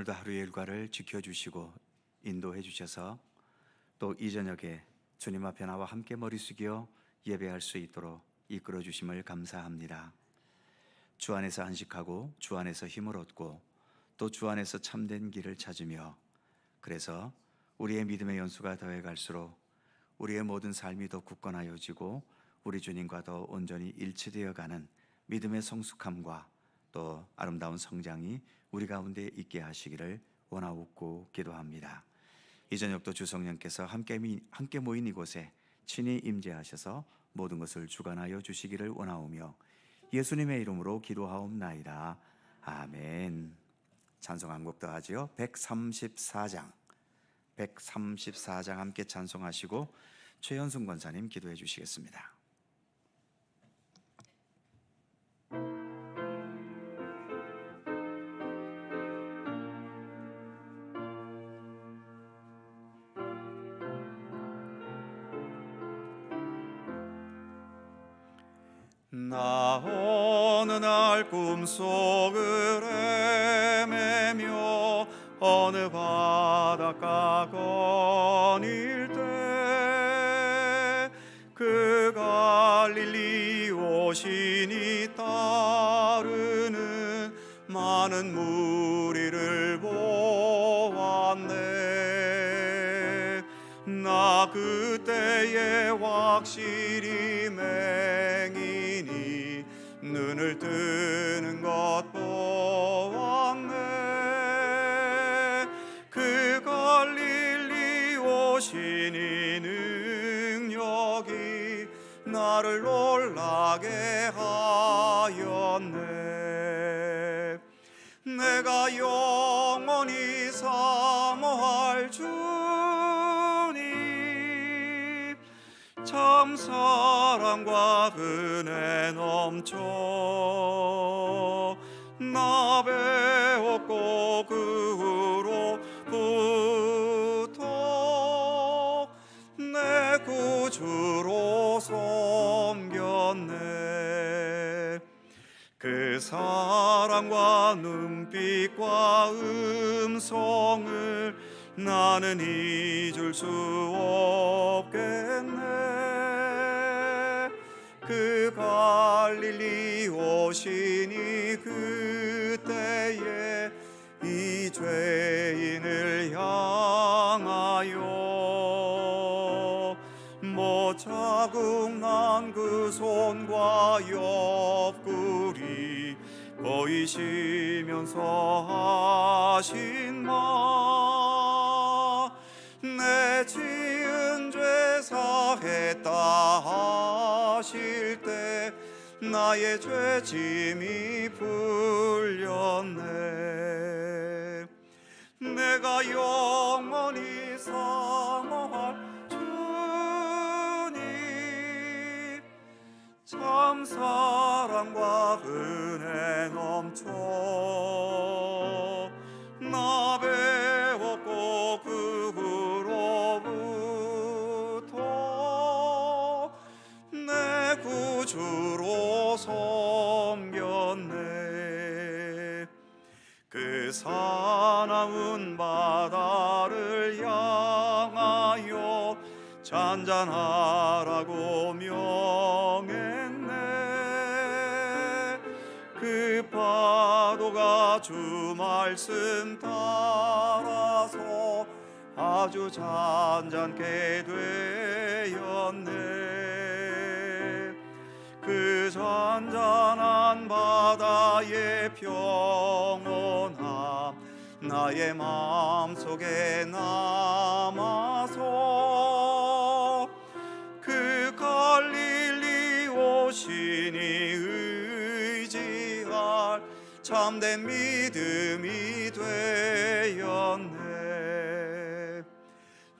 오늘도 하루의 일과를 지켜주시고 인도해 주셔서 또 이 저녁에 주님 앞에 나와 함께 머리 숙여 예배할 수 있도록 이끌어 주심을 감사합니다. 주 안에서 안식하고 주 안에서 힘을 얻고 또 주 안에서 참된 길을 찾으며, 그래서 우리의 믿음의 연수가 더해 갈수록 우리의 모든 삶이 더 굳건하여지고 우리 주님과 더 온전히 일치되어 가는 믿음의 성숙함과 또 아름다운 성장이 우리 가운데 있게 하시기를 원하옵고 기도합니다. 이 저녁도 주 성령께서 함께 모인 이곳에 친히 임재하셔서 모든 것을 주관하여 주시기를 원하오며 예수님의 이름으로 기도하옵나이다. 아멘. 찬송 한 곡 더 하지요. 134장 함께 찬송하시고 최현순 권사님 기도해 주시겠습니다. 나 어느 날 꿈속을 헤매며 어느 바닷가 거닐 때 그 갈릴리 오신이 따르는 많은 무리를 보았네. 나 그때에 확실히 맹인이 눈을 뜨는 것 보았네. 그 갈릴리 오신 이 능력이 나를 놀라게 하였네. 내가 영원히 사모할 주님, 참 사랑과 은혜 넘쳐 나 배웠고 그 후로부터 내 구주로 섬겼네. 그 사랑과 눈빛과 음성을 나는 잊을 수 없겠네. 그 갈릴리 오시니 그때에 이 죄인을 향하여 못 자국 난 그 손과 옆구리 보이시면서 하신 말, 내 지은 죄 사했다 하실 때 나의 죄짐이 풀렸네. 내가 영원히 사모할 주님, 참 사랑과 은혜 넘쳐 나 배웠고 그 후로부터 내 구주로 섬겼네. 그 사나운 바다를 향하여 잔잔하라고 명했네. 그 파도가 주 말씀 따라서 아주 잔잔케 되었네. 그 잔잔한 바다의 평온함 나의 마음속에 남아서 그 갈릴리 오시니 의지할 참된 믿음이 되었네.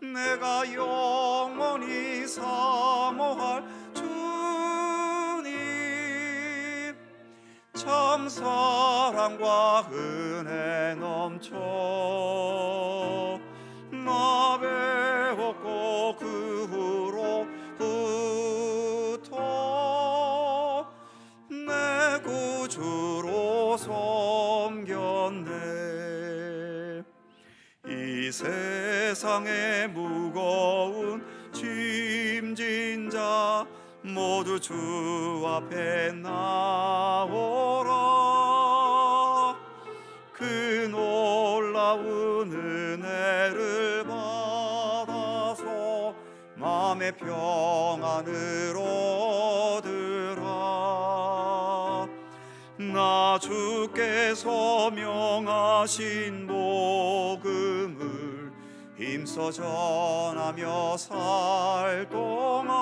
내가 영원히 사모할 주님, 참 사랑과 은혜 넘쳐 나 배웠고 그 후로부터 내 구주로 섬겼네. 세상의 무거운 짐진 자 모두 주 앞에 나오라. 그 놀라운 은혜를 받아서 마음의 평안을 얻으라. 나 주께서 명하신 복음을 힘써 전하며 살 동안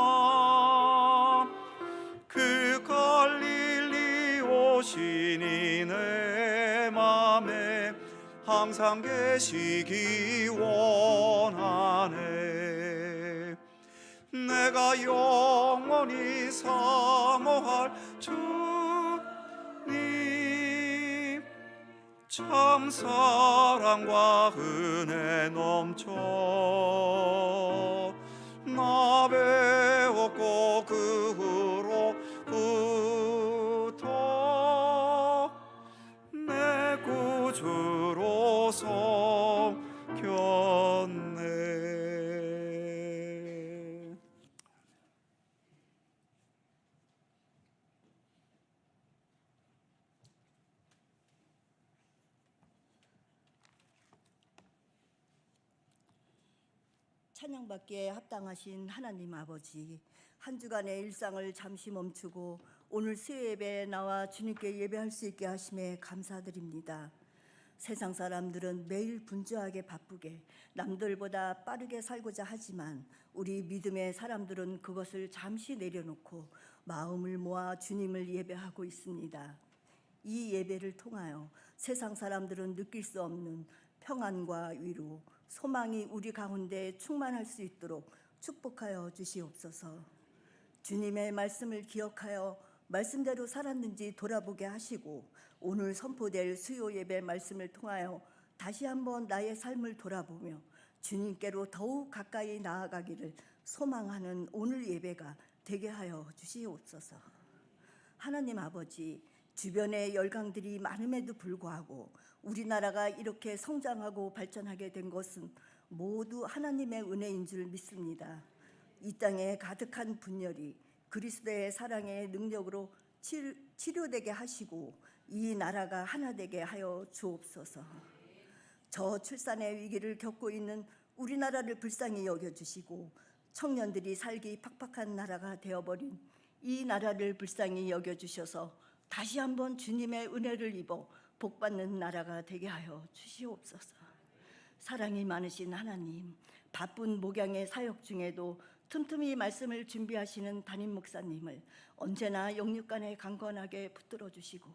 그 갈릴리 오시니 내 맘에 항상 계시기 원하네. 내가 영원히 사모할 주님 참 사랑과 은혜 넘쳐 나 배웠고 그 후로부터 내 구주로 섬겼네. 찬양받기에 합당하신 하나님 아버지, 한 주간의 일상을 잠시 멈추고 오늘 수요 예배에 나와 주님께 예배할 수 있게 하심에 감사드립니다. 세상 사람들은 매일 분주하게 바쁘게 남들보다 빠르게 살고자 하지만 우리 믿음의 사람들은 그것을 잠시 내려놓고 마음을 모아 주님을 예배하고 있습니다. 이 예배를 통하여 세상 사람들은 느낄 수 없는 평안과 위로, 소망이 우리 가운데 충만할 수 있도록 축복하여 주시옵소서. 주님의 말씀을 기억하여 말씀대로 살았는지 돌아보게 하시고 오늘 선포될 수요 예배 말씀을 통하여 다시 한번 나의 삶을 돌아보며 주님께로 더욱 가까이 나아가기를 소망하는 오늘 예배가 되게 하여 주시옵소서. 하나님 아버지, 주변의 열강들이 많음에도 불구하고 우리나라가 이렇게 성장하고 발전하게 된 것은 모두 하나님의 은혜인 줄 믿습니다. 이 땅에 가득한 분열이 그리스도의 사랑의 능력으로 치료되게 하시고 이 나라가 하나 되게 하여 주옵소서. 저출산의 위기를 겪고 있는 우리나라를 불쌍히 여겨주시고 청년들이 살기 팍팍한 나라가 되어버린 이 나라를 불쌍히 여겨주셔서 다시 한번 주님의 은혜를 입어 복받는 나라가 되게 하여 주시옵소서. 사랑이 많으신 하나님, 바쁜 목양의 사역 중에도 틈틈이 말씀을 준비하시는 담임 목사님을 언제나 영육간에 강건하게 붙들어 주시고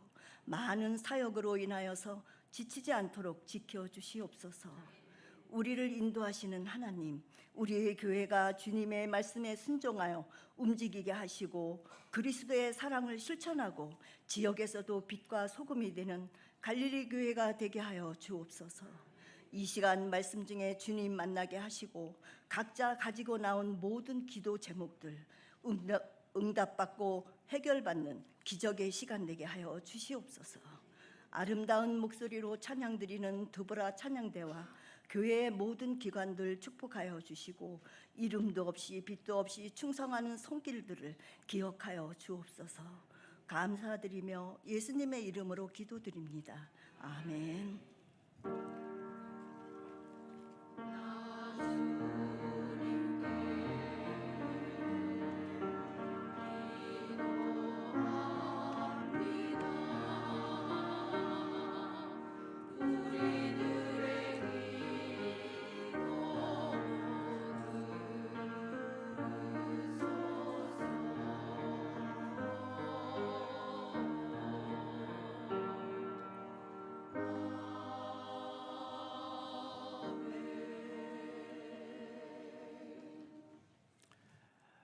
많은 사역으로 인하여서 지치지 않도록 지켜주시옵소서. 우리를 인도하시는 하나님, 우리의 교회가 주님의 말씀에 순종하여 움직이게 하시고 그리스도의 사랑을 실천하고 지역에서도 빛과 소금이 되는 갈릴리 교회가 되게 하여 주옵소서. 이 시간 말씀 중에 주님 만나게 하시고 각자 가지고 나온 모든 기도 제목들 응답받고 해결받는 기적의 시간 되게 하여 주시옵소서. 아름다운 목소리로 찬양드리는 드보라 찬양대와 교회의 모든 기관들 축복하여 주시고 이름도 없이 빛도 없이 충성하는 손길들을 기억하여 주옵소서. 감사드리며 예수님의 이름으로 기도드립니다. 아멘.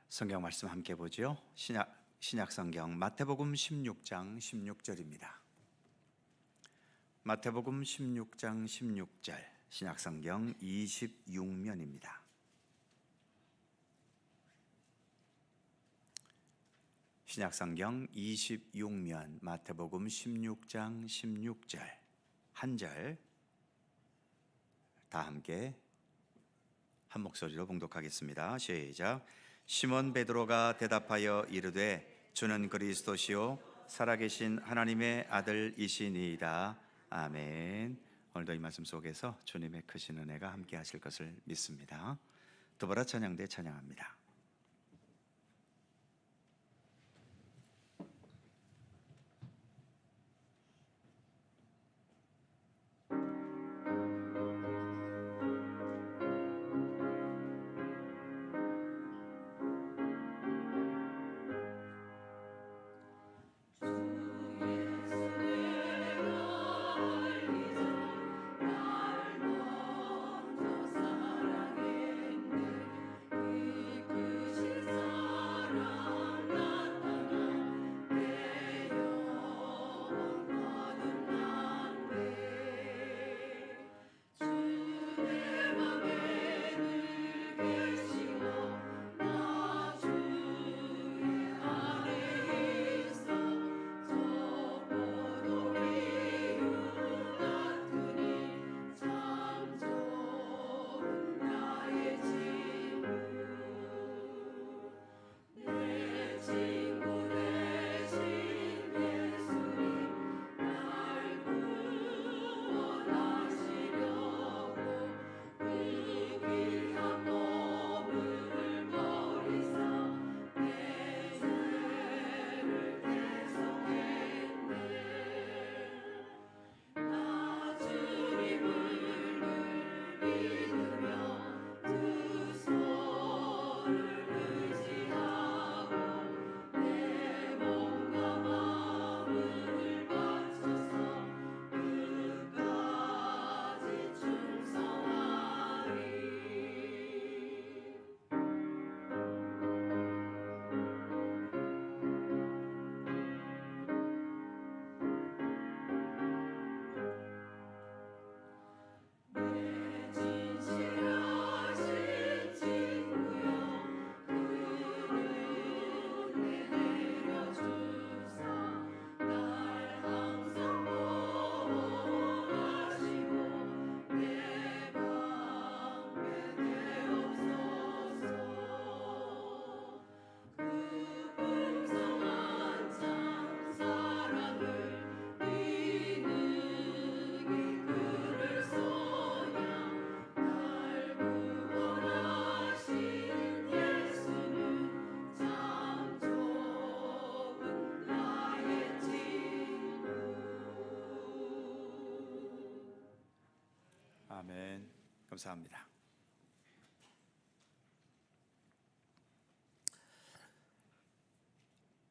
성경 말씀 함께 보죠. 신약 성경 마태복음 16장 16절입니다. 마태복음 16장 16절, 신약 성경 26면입니다. 신약 성경 26면 마태복음 16장 16절 한 절 다 함께 한 목소리로 봉독하겠습니다. 시작. 시몬 베드로가 대답하여 이르되 주는 그리스도시요 살아계신 하나님의 아들이시니이다. 아멘. 오늘도 이 말씀 속에서 주님의 크신 은혜가 함께 하실 것을 믿습니다. 두보라 찬양대 찬양합니다. 아멘. 감사합니다.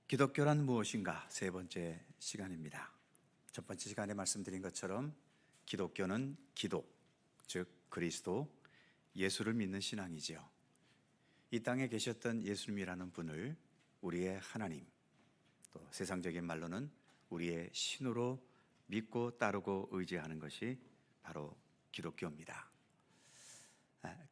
기독교란 무엇인가? 세 번째 시간입니다. 첫 번째 시간에 말씀드린 것처럼 기독교는 기독, 즉 그리스도, 예수를 믿는 신앙이지요. 이 땅에 계셨던 예수님이라는 분을 우리의 하나님, 또 세상적인 말로는 우리의 신으로 믿고 따르고 의지하는 것이 바로 기독교입니다.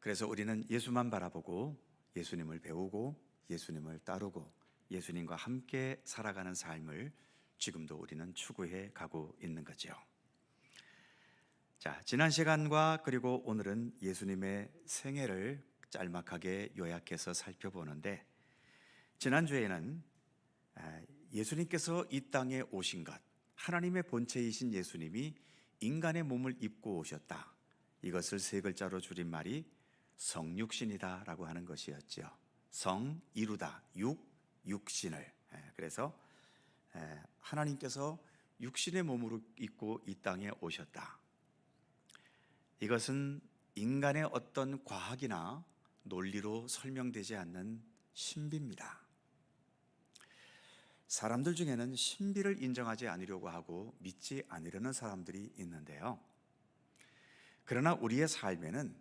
그래서 우리는 예수만 바라보고 예수님을 배우고 예수님을 따르고 예수님과 함께 살아가는 삶을 지금도 우리는 추구해 가고 있는 거죠. 자, 지난 시간과 그리고 오늘은 예수님의 생애를 짤막하게 요약해서 살펴보는데, 지난주에는 예수님께서 이 땅에 오신 것, 하나님의 본체이신 예수님이 인간의 몸을 입고 오셨다, 이것을 세 글자로 줄인 말이 성육신이다 라고 하는 것이었죠. 성, 이루다, 육신을. 그래서 하나님께서 육신의 몸으로 입고 이 땅에 오셨다. 이것은 인간의 어떤 과학이나 논리로 설명되지 않는 신비입니다. 사람들 중에는 신비를 인정하지 않으려고 하고 믿지 않으려는 사람들이 있는데요. 그러나 우리의 삶에는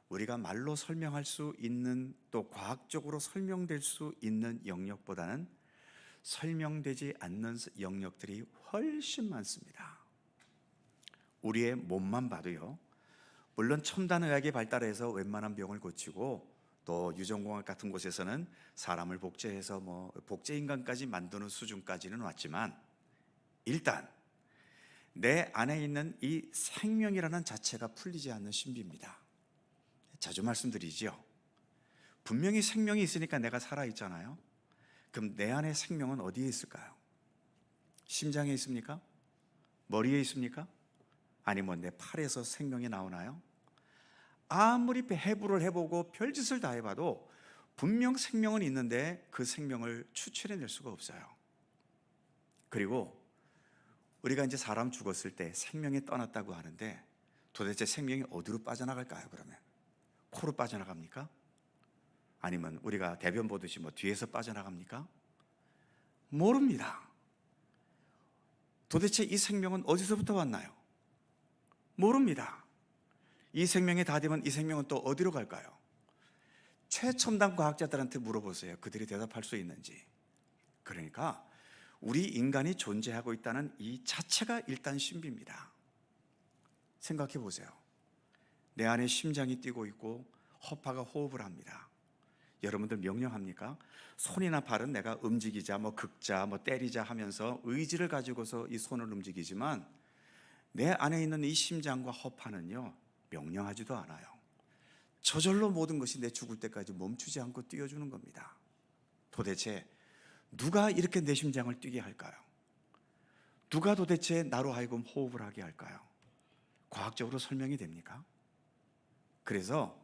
우리가 말로 설명할 수 있는, 또 과학적으로 설명될 수 있는 영역보다는 설명되지 않는 영역들이 훨씬 많습니다. 우리의 몸만 봐도요, 물론 첨단 의학이 발달해서 웬만한 병을 고치고 또 유전공학 같은 곳에서는 사람을 복제해서 복제인간까지 만드는 수준까지는 왔지만, 일단 내 안에 있는 이 생명이라는 자체가 풀리지 않는 신비입니다. 자주 말씀드리죠. 분명히 생명이 있으니까 내가 살아있잖아요. 그럼 내 안에 생명은 어디에 있을까요? 심장에 있습니까? 머리에 있습니까? 아니면 내 팔에서 생명이 나오나요? 아무리 해부를 해보고 별짓을 다 해봐도 분명 생명은 있는데 그 생명을 추출해낼 수가 없어요. 그리고 우리가 이제 사람 죽었을 때 생명이 떠났다고 하는데 도대체 생명이 어디로 빠져나갈까요? 그러면 코로 빠져나갑니까? 아니면 우리가 대변 보듯이 뭐 뒤에서 빠져나갑니까? 모릅니다. 도대체 이 생명은 어디서부터 왔나요? 모릅니다. 이 생명이 다 되면 이 생명은 또 어디로 갈까요? 최첨단 과학자들한테 물어보세요. 그들이 대답할 수 있는지. 그러니까 우리 인간이 존재하고 있다는 이 자체가 일단 신비입니다. 생각해 보세요. 내 안에 심장이 뛰고 있고 허파가 호흡을 합니다. 여러분들 명령합니까? 손이나 발은 내가 움직이자, 뭐 긁자, 뭐 때리자 하면서 의지를 가지고서 이 손을 움직이지만 내 안에 있는 이 심장과 허파는요, 명령하지도 않아요. 저절로 모든 것이 내 죽을 때까지 멈추지 않고 뛰어주는 겁니다. 도대체 누가 이렇게 내 심장을 뛰게 할까요? 누가 도대체 나로 하여금 호흡을 하게 할까요? 과학적으로 설명이 됩니까? 그래서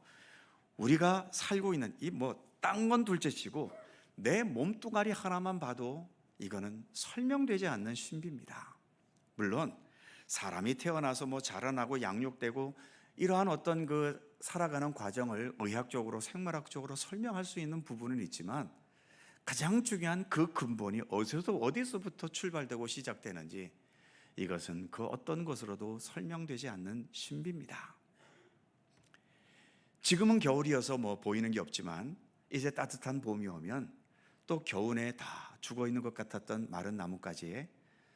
우리가 살고 있는 이 딴 건 둘째치고 내 몸뚱아리 하나만 봐도 이거는 설명되지 않는 신비입니다. 물론 사람이 태어나서 자라나고 양육되고 이러한 어떤 그 살아가는 과정을 의학적으로 생물학적으로 설명할 수 있는 부분은 있지만 가장 중요한 그 근본이 어디서부터 출발되고 시작되는지 이것은 그 어떤 것으로도 설명되지 않는 신비입니다. 지금은 겨울이어서 보이는 게 없지만 이제 따뜻한 봄이 오면 또 겨우내 다 죽어 있는 것 같았던 마른 나뭇가지에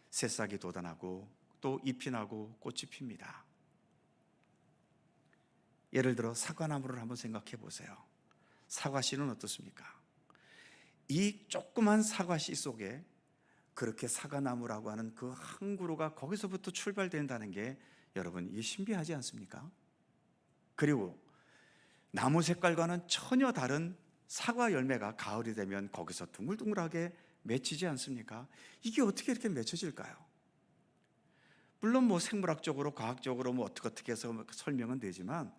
새싹이 돋아나고 또 잎이 나고 꽃이 핍니다. 예를 들어 사과나무를 한번 생각해 보세요. 사과씨는 어떻습니까? 이 조그만 사과씨 속에 그렇게 사과나무라고 하는 그 한 그루가 거기서부터 출발된다는 게 여러분 이게 신비하지 않습니까? 그리고 나무 색깔과는 전혀 다른 사과 열매가 가을이 되면 거기서 둥글둥글하게 맺히지 않습니까? 이게 어떻게 이렇게 맺혀질까요? 물론 생물학적으로 과학적으로 어떻게 해서 설명은 되지만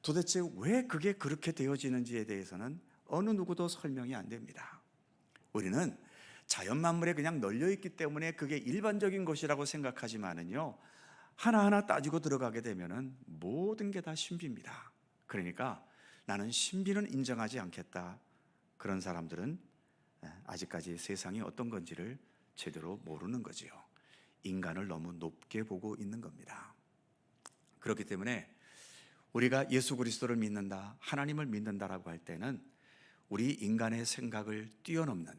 도대체 왜 그게 그렇게 되어지는지에 대해서는 어느 누구도 설명이 안 됩니다. 우리는 자연 만물에 그냥 널려 있기 때문에 그게 일반적인 것이라고 생각하지만은요, 하나하나 따지고 들어가게 되면은 모든 게 다 신비입니다. 그러니까 나는 신비는 인정하지 않겠다. 그런 사람들은 아직까지 세상이 어떤 건지를 제대로 모르는 거지요. 인간을 너무 높게 보고 있는 겁니다. 그렇기 때문에 우리가 예수 그리스도를 믿는다, 하나님을 믿는다라고 할 때는 우리 인간의 생각을 뛰어넘는,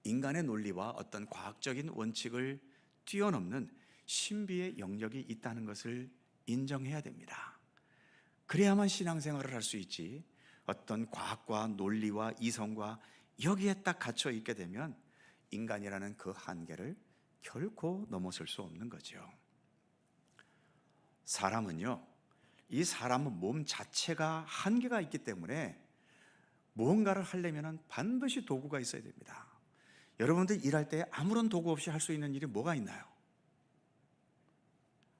인간의 논리와 어떤 과학적인 원칙을 뛰어넘는 신비의 영역이 있다는 것을 인정해야 됩니다. 그래야만 신앙생활을 할 수 있지, 어떤 과학과 논리와 이성과 여기에 딱 갇혀 있게 되면 인간이라는 그 한계를 결코 넘어설 수 없는 거죠. 사람은요, 이 사람은 몸 자체가 한계가 있기 때문에 무언가를 하려면 반드시 도구가 있어야 됩니다. 여러분들 일할 때 아무런 도구 없이 할 수 있는 일이 뭐가 있나요?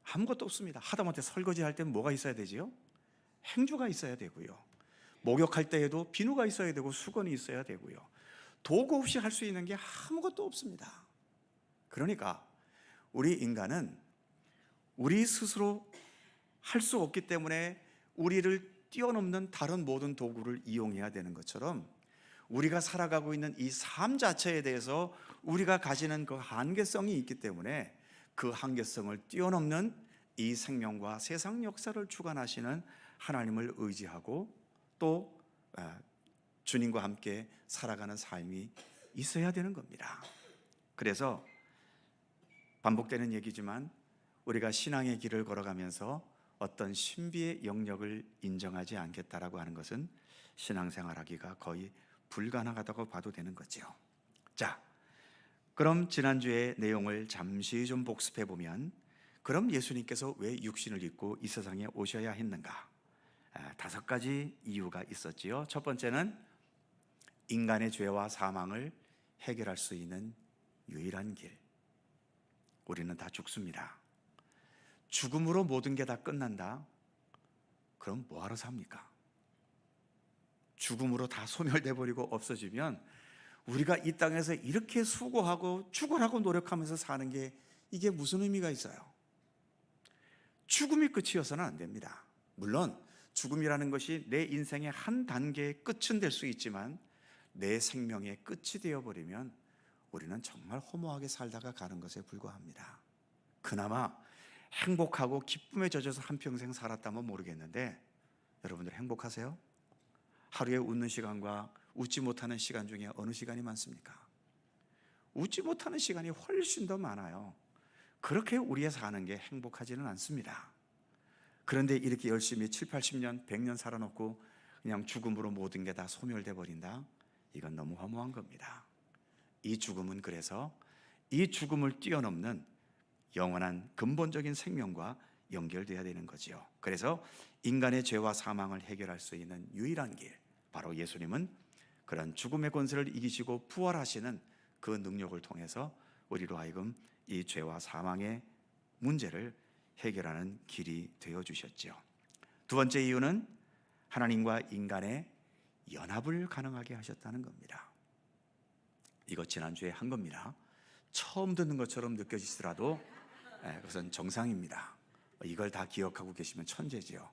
아무것도 없습니다. 하다못해 설거지 할 때는 뭐가 있어야 되지요? 행주가 있어야 되고요. 목욕할 때에도 비누가 있어야 되고 수건이 있어야 되고요. 도구 없이 할 수 있는 게 아무것도 없습니다. 그러니까 우리 인간은 우리 스스로 할 수 없기 때문에 우리를 뛰어넘는 다른 모든 도구를 이용해야 되는 것처럼 우리가 살아가고 있는 이 삶 자체에 대해서 우리가 가지는 그 한계성이 있기 때문에 그 한계성을 뛰어넘는 이 생명과 세상 역사를 주관하시는 하나님을 의지하고 또 주님과 함께 살아가는 삶이 있어야 되는 겁니다. 그래서 반복되는 얘기지만 우리가 신앙의 길을 걸어가면서 어떤 신비의 영역을 인정하지 않겠다라고 하는 것은 신앙생활하기가 거의 불가능하다고 봐도 되는 거죠. 자, 그럼 지난주의 내용을 잠시 좀 복습해 보면 그럼 예수님께서 왜 육신을 입고 이 세상에 오셔야 했는가? 5가지 이유가 있었지요. 첫 번째는 인간의 죄와 사망을 해결할 수 있는 유일한 길. 우리는 다 죽습니다. 죽음으로 모든 게 다 끝난다? 그럼 뭐하러 삽니까? 죽음으로 다 소멸돼 버리고 없어지면 우리가 이 땅에서 이렇게 수고하고 죽어라고 노력하면서 사는 게 이게 무슨 의미가 있어요? 죽음이 끝이어서는 안 됩니다. 물론 죽음이라는 것이 내 인생의 한 단계의 끝은 될 수 있지만 내 생명의 끝이 되어버리면 우리는 정말 허무하게 살다가 가는 것에 불과합니다. 그나마 행복하고 기쁨에 젖어서 한평생 살았다면 모르겠는데 여러분들 행복하세요? 하루에 웃는 시간과 웃지 못하는 시간 중에 어느 시간이 많습니까? 웃지 못하는 시간이 훨씬 더 많아요. 그렇게 우리의 사는 게 행복하지는 않습니다. 그런데 이렇게 열심히 7, 80년, 100년 살아놓고 그냥 죽음으로 모든 게 다 소멸돼 버린다? 이건 너무 허무한 겁니다. 이 죽음은 그래서 이 죽음을 뛰어넘는 영원한 근본적인 생명과 연결돼야 되는 거지요. 그래서 인간의 죄와 사망을 해결할 수 있는 유일한 길, 바로 예수님은 그런 죽음의 권세를 이기시고 부활하시는 그 능력을 통해서 우리로 하여금 이 죄와 사망의 문제를 해결하는 길이 되어 주셨죠. 두 번째 이유는 하나님과 인간의 연합을 가능하게 하셨다는 겁니다. 이거 지난주에 한 겁니다. 처음 듣는 것처럼 느껴지더라도 그것은 정상입니다. 이걸 다 기억하고 계시면 천재지요.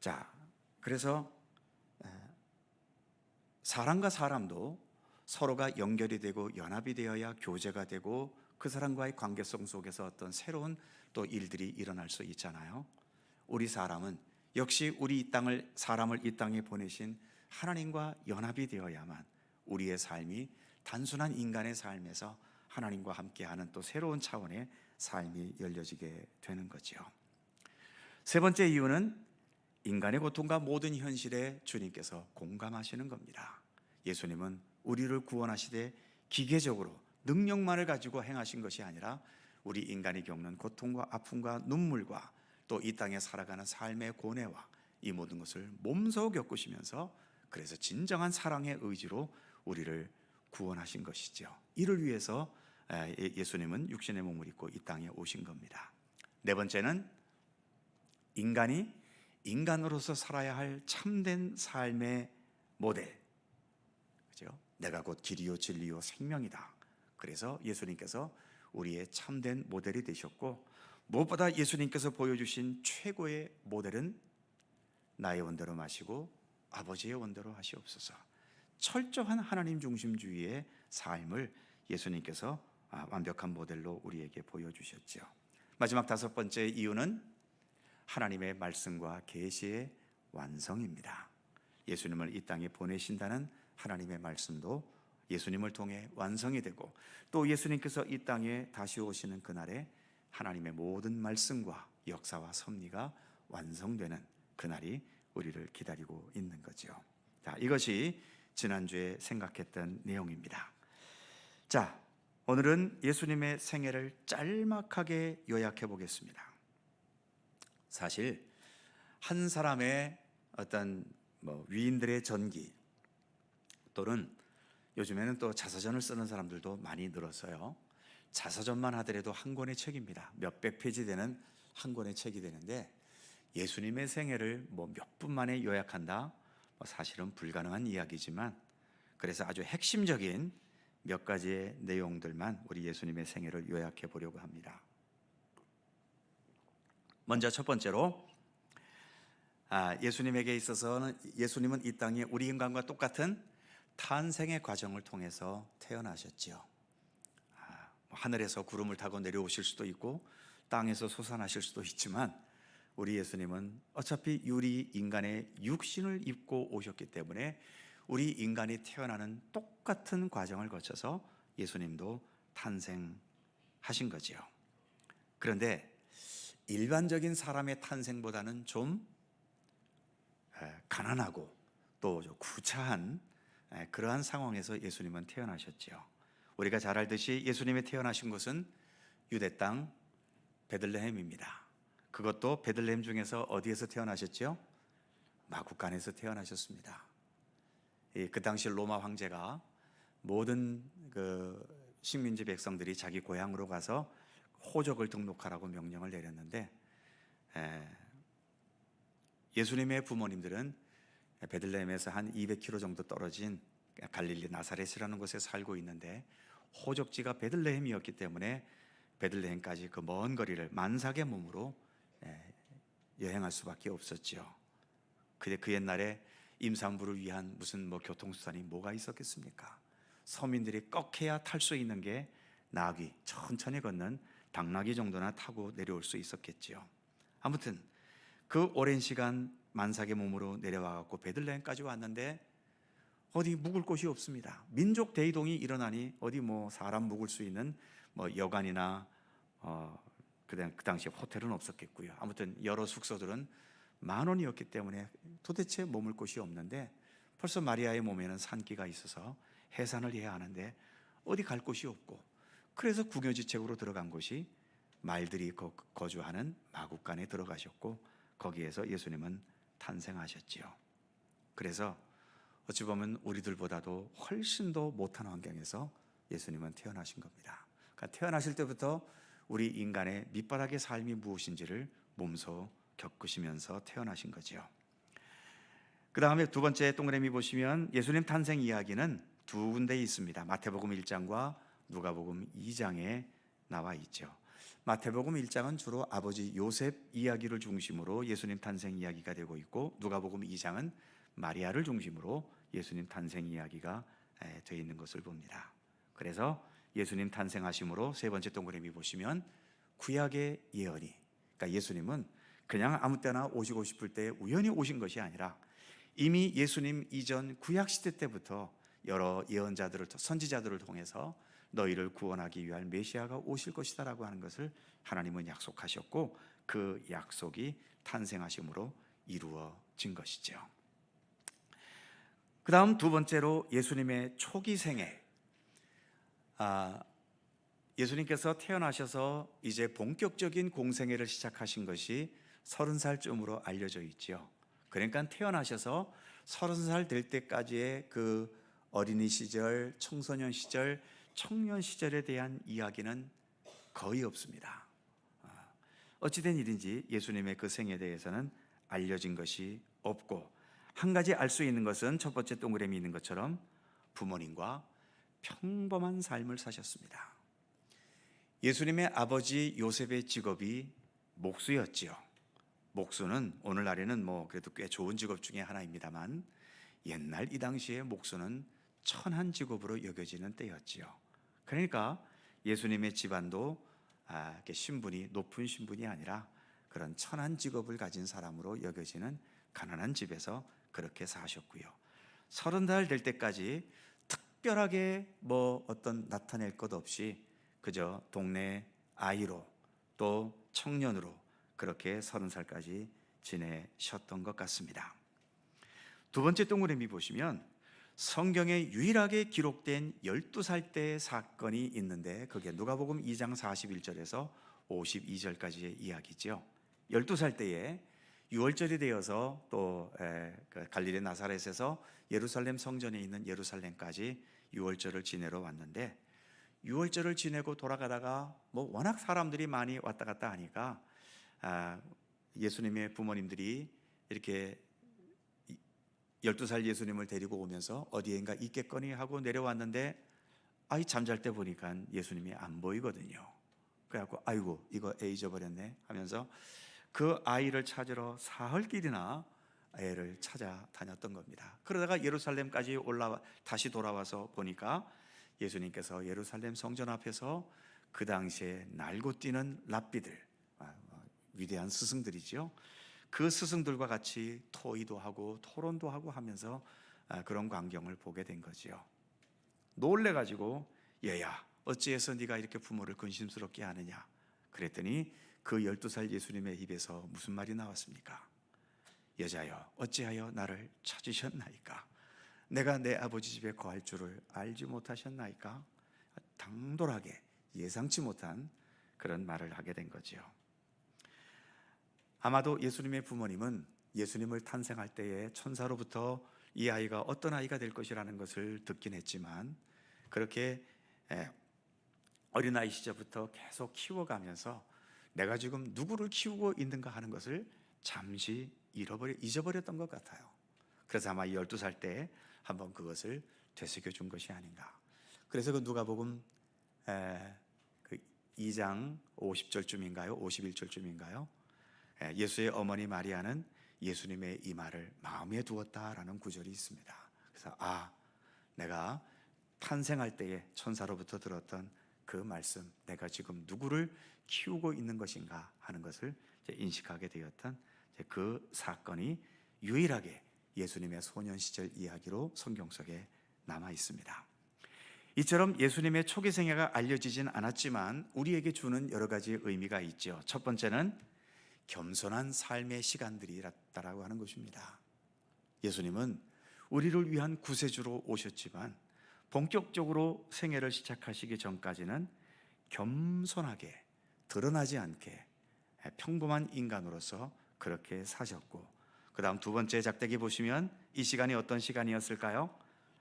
자, 그래서 사람과 사람도 서로가 연결이 되고 연합이 되어야 교제가 되고 그 사람과의 관계성 속에서 어떤 새로운 또 일들이 일어날 수 있잖아요. 우리 사람은 역시 우리 사람을 이 땅에 보내신 하나님과 연합이 되어야만 우리의 삶이 단순한 인간의 삶에서 하나님과 함께하는 또 새로운 차원의 삶이 열려지게 되는 거죠. 세 번째 이유는 인간의 고통과 모든 현실에 주님께서 공감하시는 겁니다. 예수님은 우리를 구원하시되 기계적으로 능력만을 가지고 행하신 것이 아니라 우리 인간이 겪는 고통과 아픔과 눈물과 또 이 땅에 살아가는 삶의 고뇌와 이 모든 것을 몸소 겪으시면서 그래서 진정한 사랑의 의지로 우리를 구원하신 것이죠. 이를 위해서 예수님은 육신의 몸을 입고 이 땅에 오신 겁니다. 네 번째는 인간이 인간으로서 살아야 할 참된 삶의 모델, 그죠? 내가 곧 길이요 진리요 생명이다. 그래서 예수님께서 우리의 참된 모델이 되셨고 무엇보다 예수님께서 보여주신 최고의 모델은 나의 원대로 마시고 아버지의 원대로 하시옵소서. 철저한 하나님 중심주의의 삶을 예수님께서 완벽한 모델로 우리에게 보여주셨죠. 마지막 다섯 번째 이유는 하나님의 말씀과 계시의 완성입니다. 예수님을 이 땅에 보내신다는 하나님의 말씀도 예수님을 통해 완성이 되고 또 예수님께서 이 땅에 다시 오시는 그날에 하나님의 모든 말씀과 역사와 섭리가 완성되는 그날이 우리를 기다리고 있는 거죠. 자, 이것이 지난주에 생각했던 내용입니다. 자, 오늘은 예수님의 생애를 짤막하게 요약해 보겠습니다. 사실 한 사람의 어떤 위인들의 전기 또는 요즘에는 또 자서전을 쓰는 사람들도 많이 늘었어요. 자서전만 하더라도 한 권의 책입니다. 몇백 페이지 되는 한 권의 책이 되는데 예수님의 생애를 몇 분 만에 요약한다? 사실은 불가능한 이야기지만 그래서 아주 핵심적인 몇 가지의 내용들만 우리 예수님의 생애를 요약해 보려고 합니다. 먼저 첫 번째로 예수님에게 있어서는 예수님은 이 땅에 우리 인간과 똑같은 탄생의 과정을 통해서 태어나셨지요. 하늘에서 구름을 타고 내려오실 수도 있고 땅에서 솟아나실 수도 있지만 우리 예수님은 어차피 우리 인간의 육신을 입고 오셨기 때문에 우리 인간이 태어나는 똑같은 과정을 거쳐서 예수님도 탄생하신 거지요. 그런데 일반적인 사람의 탄생보다는 좀 가난하고 또 구차한 그러한 상황에서 예수님은 태어나셨지요. 우리가 잘 알듯이 예수님이 태어나신 곳은 유대 땅 베들레헴입니다. 그것도 베들레헴 중에서 어디에서 태어나셨죠? 마구간에서 태어나셨습니다. 그 당시 로마 황제가 모든 그 식민지 백성들이 자기 고향으로 가서 호적을 등록하라고 명령을 내렸는데, 예수님의 부모님들은 베들레헴에서 한 200km 정도 떨어진 갈릴리 나사렛이라는 곳에 살고 있는데, 호적지가 베들레헴이었기 때문에 베들레헴까지 그 먼 거리를 만삭의 몸으로 여행할 수밖에 없었죠. 근데 그 옛날에 임산부를 위한 무슨 교통수단이 뭐가 있었겠습니까? 서민들이 꺾해야 탈 수 있는 게 나귀, 천천히 걷는 당나귀 정도나 타고 내려올 수 있었겠지요. 아무튼 그 오랜 시간 만삭의 몸으로 내려와갖고 베들레헴까지 왔는데 어디 묵을 곳이 없습니다. 민족 대이동이 일어나니 어디 사람 묵을 수 있는 여관이나 그 당시에 호텔은 없었겠고요. 아무튼 여러 숙소들은 만원이었기 때문에 도대체 머물 곳이 없는데, 벌써 마리아의 몸에는 산기가 있어서 해산을 해야 하는데 어디 갈 곳이 없고, 그래서 궁여지책으로 들어간 곳이 말들이 거주하는 마구간에 들어가셨고, 거기에서 예수님은 탄생하셨지요. 그래서 어찌 보면 우리들보다도 훨씬 더 못한 환경에서 예수님은 태어나신 겁니다. 그러니까 태어나실 때부터 우리 인간의 밑바닥의 삶이 무엇인지를 몸소 겪으시면서 태어나신 거죠. 그 다음에 두 번째 동그라미 보시면 예수님 탄생 이야기는 두 군데 있습니다. 마태복음 1장과 누가복음 2장에 나와 있죠. 마태복음 1장은 주로 아버지 요셉 이야기를 중심으로 예수님 탄생 이야기가 되고 있고, 누가복음 2장은 마리아를 중심으로 예수님 탄생 이야기가 되어 있는 것을 봅니다. 그래서 예수님 탄생하심으로 세 번째 동그라미 보시면 구약의 예언이, 그러니까 예수님은 그냥 아무 때나 오시고 싶을 때 우연히 오신 것이 아니라 이미 예수님 이전 구약 시대 때부터 여러 예언자들을, 선지자들을 통해서 너희를 구원하기 위한 메시아가 오실 것이다라고 하는 것을 하나님은 약속하셨고, 그 약속이 탄생하심으로 이루어진 것이죠. 그 다음 두 번째로 예수님의 초기 생애. 예수님께서 태어나셔서 이제 본격적인 공생애를 시작하신 것이 30살쯤으로 알려져 있죠. 그러니까 태어나셔서 30살 될 때까지의 그 어린이 시절, 청소년 시절, 청년 시절에 대한 이야기는 거의 없습니다. 어찌된 일인지 예수님의 그 생에 대해서는 알려진 것이 없고, 한 가지 알 수 있는 것은 첫 번째 동그라미 있는 것처럼 부모님과 평범한 삶을 사셨습니다. 예수님의 아버지 요셉의 직업이 목수였지요. 목수는 오늘날에는 그래도 꽤 좋은 직업 중에 하나입니다만, 옛날 이 당시에 목수는 천한 직업으로 여겨지는 때였지요. 그러니까 예수님의 집안도 신분이 높은 신분이 아니라 그런 천한 직업을 가진 사람으로 여겨지는 가난한 집에서 그렇게 사셨고요. 30살 될 때까지 특별하게 어떤 나타낼 것 없이 그저 동네 아이로 또 청년으로 그렇게 30살까지 지내셨던 것 같습니다. 두 번째 동그라미 보시면 성경에 유일하게 기록된 12살 때의 사건이 있는데, 그게 누가복음 2장 41절에서 52절까지의 이야기죠. 12살 때에 유월절이 되어서 또 갈릴리 나사렛에서 예루살렘 성전에 있는 예루살렘까지 유월절을 지내러 왔는데, 유월절을 지내고 돌아가다가 워낙 사람들이 많이 왔다 갔다 하니까 예수님의 부모님들이 이렇게 12살 예수님을 데리고 오면서 어디엔가 있겠거니 하고 내려왔는데, 잠잘 때 보니까 예수님이 안 보이거든요. 그래갖고 아이고 이거 애 잊어버렸네 하면서 그 아이를 찾으러 사흘길이나 애를 찾아다녔던 겁니다. 그러다가 예루살렘까지 다시 돌아와서 보니까 예수님께서 예루살렘 성전 앞에서 그 당시에 날고 뛰는 랍비들, 위대한 스승들이죠. 그 스승들과 같이 토의도 하고 토론도 하고 하면서 그런 광경을 보게 된 거지요. 놀래가지고 얘야 어찌해서 네가 이렇게 부모를 근심스럽게 하느냐 그랬더니 그 12살 예수님의 입에서 무슨 말이 나왔습니까? 여자여 어찌하여 나를 찾으셨나이까? 내가 내 아버지 집에 거할 줄을 알지 못하셨나이까? 당돌하게 예상치 못한 그런 말을 하게 된 거지요. 아마도 예수님의 부모님은 예수님을 탄생할 때에 천사로부터 이 아이가 어떤 아이가 될 것이라는 것을 듣긴 했지만 그렇게 어린아이 시절부터 계속 키워가면서 내가 지금 누구를 키우고 있는가 하는 것을 잠시 잊어버렸던 것 같아요. 그래서 아마 12살 때 한번 그것을 되새겨 준 것이 아닌가. 그래서 그 누가복음 그 2장 50절쯤인가요? 51절쯤인가요? 예수의 어머니 마리아는 예수님의 이 말을 마음에 두었다라는 구절이 있습니다. 그래서 내가 탄생할 때에 천사로부터 들었던 그 말씀, 내가 지금 누구를 키우고 있는 것인가 하는 것을 인식하게 되었던 그 사건이 유일하게 예수님의 소년 시절 이야기로 성경 속에 남아 있습니다. 이처럼 예수님의 초기 생애가 알려지진 않았지만 우리에게 주는 여러 가지 의미가 있죠. 첫 번째는 겸손한 삶의 시간들이었다라고 하는 것입니다. 예수님은 우리를 위한 구세주로 오셨지만 본격적으로 생애를 시작하시기 전까지는 겸손하게 드러나지 않게 평범한 인간으로서 그렇게 사셨고, 그 다음 두 번째 작대기 보시면 이 시간이 어떤 시간이었을까요?